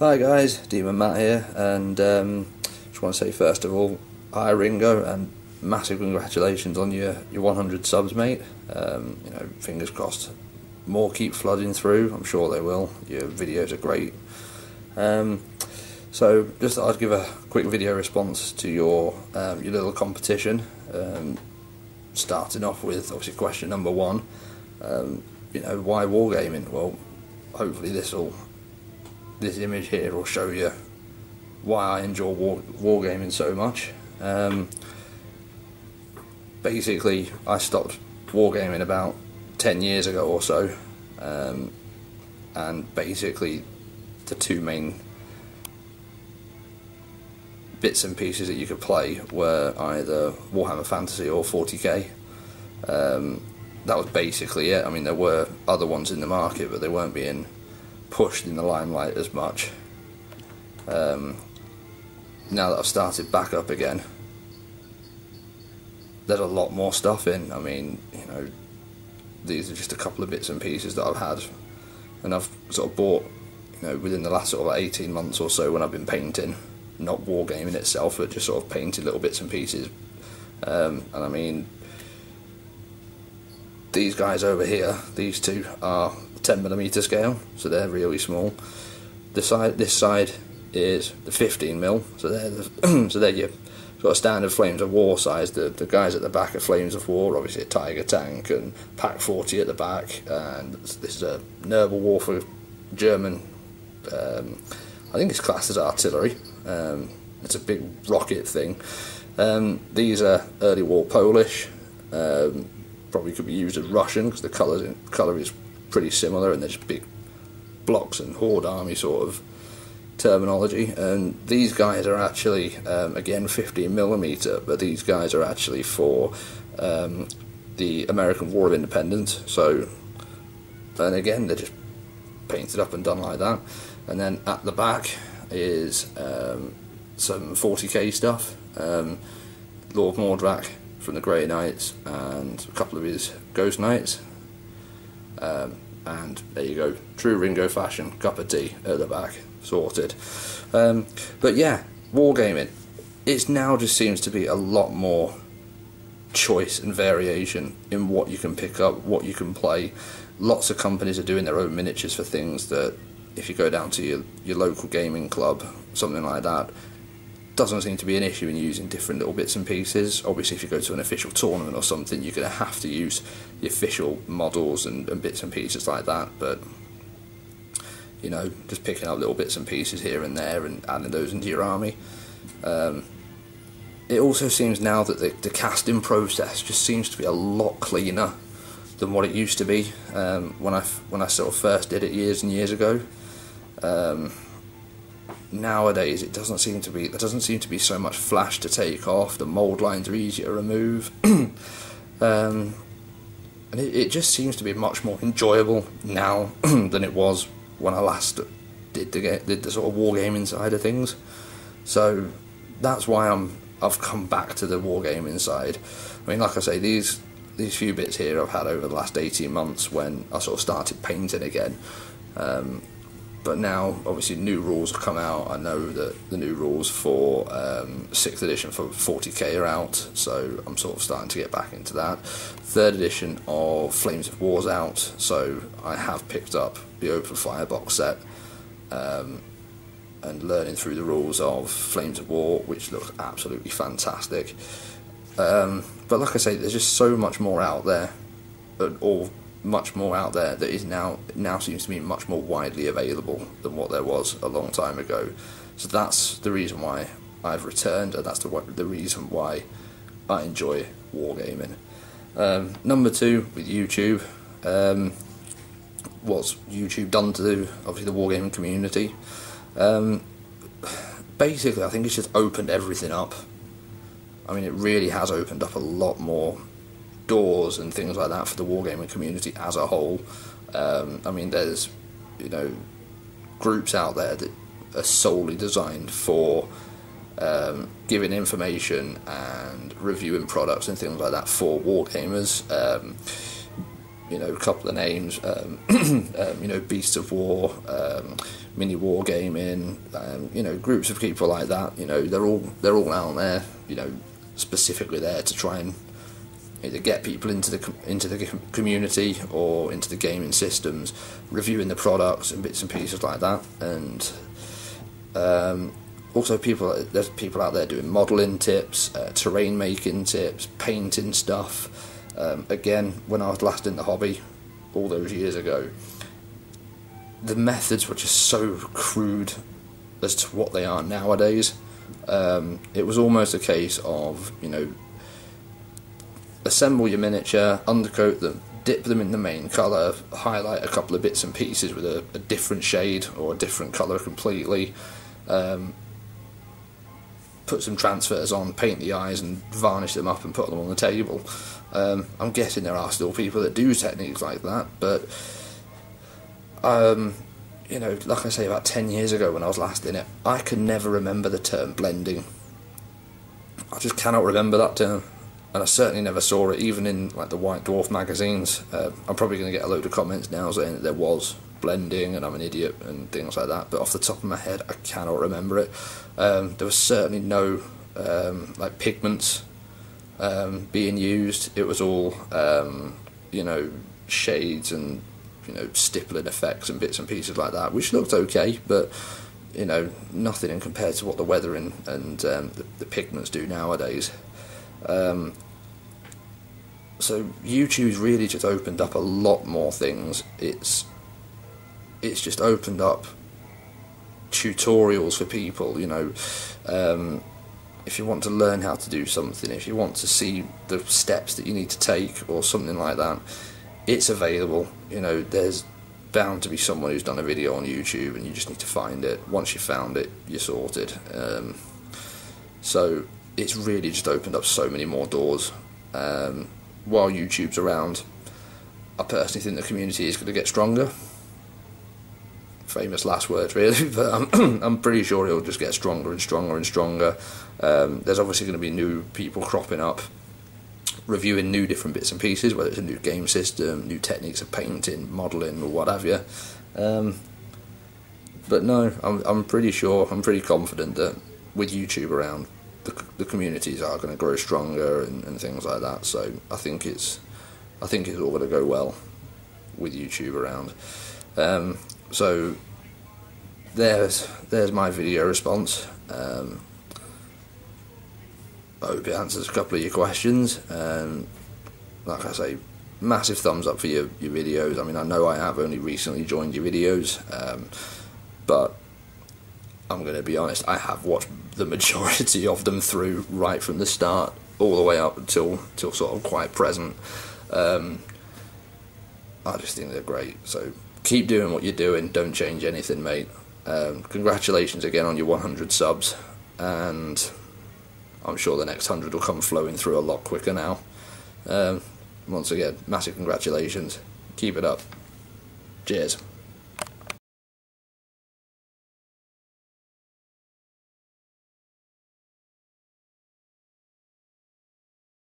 Hi guys, Daemon Matt here, and just want to say first of all, hi Ringo, and massive congratulations on your 100 subs, mate. Fingers crossed, more keep flooding through. I'm sure they will. Your videos are great. So just thought I'd give a quick video response to your little competition. Starting off with obviously question number one. Why wargaming? Well, hopefully this image here will show you why I enjoy wargaming so much. Basically, I stopped wargaming about 10 years ago or so, and basically the two main bits and pieces that you could play were either Warhammer Fantasy or 40k. That was basically it. I mean, there were other ones in the market, but they weren't being pushed in the limelight as much. Now that I've started back up again, there's a lot more stuff in. I mean, these are just a couple of bits and pieces that I've had, and I've sort of bought, within the last sort of 18 months or so when I've been painting, not wargaming itself, but just sort of painting little bits and pieces. And I mean, these guys over here, these two are 10mm scale, so they're really small. This side is the 15mm, so they're your sort of standard Flames of War size. The guys at the back are Flames of War, obviously a Tiger tank and Pack 40 at the back, and this is a Noble War for German. I think it's classed as artillery. It's a big rocket thing. These are early war Polish. Probably could be used as Russian because the colour is pretty similar, and they're just big blocks and horde army sort of terminology. And these guys are actually again 15mm, but these guys are actually for the American War of Independence. So, and again, they're just painted up and done like that. And then at the back is some 40k stuff. Lord Mordrak from the Grey Knights and a couple of his Ghost Knights. And there you go, true Ringo fashion, cup of tea at the back, sorted. But yeah, wargaming, it now just seems to be a lot more choice and variation in what you can pick up, what you can play. Lots of companies are doing their own miniatures for things that, if you go down to your local gaming club, something like that, doesn't seem to be an issue in using different little bits and pieces. Obviously, if you go to an official tournament or something, you're going to have to use the official models and bits and pieces like that, but just picking up little bits and pieces here and there and adding those into your army. It also seems now that the casting process just seems to be a lot cleaner than what it used to be when I sort of first did it years and years ago. Nowadays there doesn't seem to be so much flash to take off. The mould lines are easier to remove, and it just seems to be much more enjoyable now than it was when I last did the sort of wargaming side of things. So that's why I've come back to the wargaming side. I mean, like I say, these few bits here I've had over the last 18 months when I sort of started painting again. But now, obviously, new rules have come out. I know that the new rules for 6th edition for 40k are out, so I'm sort of starting to get back into that. 3rd edition of Flames of War's out, so I have picked up the Open Fire box set and learning through the rules of Flames of War, which looks absolutely fantastic. But like I say, there's just so much more out there, much more out there that is now seems to be much more widely available than what there was a long time ago. So that's the reason why I've returned, and that's the reason why I enjoy wargaming. Number two, with YouTube, what's YouTube done to obviously the wargaming community? Basically, I think it's just opened everything up. I mean, it really has opened up a lot more doors and things like that for the wargaming community as a whole. I mean, there's groups out there that are solely designed for giving information and reviewing products and things like that for wargamers. you know, a couple of names, you know, Beasts of War, Mini Wargaming, you know, groups of people like that. You know, they're all out there, you know, specifically there to try and either get people into the community or into the gaming systems, reviewing the products and bits and pieces like that. And also there's people out there doing modelling tips, terrain making tips, painting stuff. Again, when I was last in the hobby all those years ago, the methods were just so crude as to what they are nowadays. It was almost a case of, you know, assemble your miniature, undercoat them, dip them in the main colour, highlight a couple of bits and pieces with a different shade or a different colour completely, put some transfers on, paint the eyes and varnish them up and put them on the table. I'm guessing there are still people that do techniques like that, but you know, like I say, about 10 years ago when I was last in it, I could never remember the term blending. I just cannot remember that term. And I certainly never saw it, even in like the White Dwarf magazines. I'm probably going to get a load of comments now saying that there was blending and I'm an idiot and things like that, but off the top of my head I cannot remember it. There was certainly no like pigments being used. It was all you know, shades and, you know, stippling effects and bits and pieces like that, which looked okay, but you know, nothing in compared to what the weathering and the pigments do nowadays. So YouTube's really just opened up a lot more things. It's just opened up tutorials for people, you know. If you want to learn how to do something, if you want to see the steps that you need to take or something like that, it's available. You know, there's bound to be someone who's done a video on YouTube and you just need to find it. Once you've found it, you're sorted. So it's really just opened up so many more doors. While YouTube's around, I personally think the community is going to get stronger. Famous last words, really, but I'm pretty sure it'll just get stronger and stronger and stronger. There's obviously going to be new people cropping up, reviewing new different bits and pieces, whether it's a new game system, new techniques of painting, modelling, or what have you. But no, I'm pretty sure, I'm pretty confident that with YouTube around, the communities are going to grow stronger and things like that. So I think it's all going to go well with YouTube around. So there's my video response. I hope it answers a couple of your questions. Like I say, massive thumbs up for your videos. I mean, I know I have only recently joined your videos, but I'm going to be honest, I have watched the majority of them through right from the start all the way up until sort of quite present. I just think they're great, so keep doing what you're doing, don't change anything, mate. Congratulations again on your 100 subs, and I'm sure the next 100 will come flowing through a lot quicker now. Once again, massive congratulations, keep it up, cheers.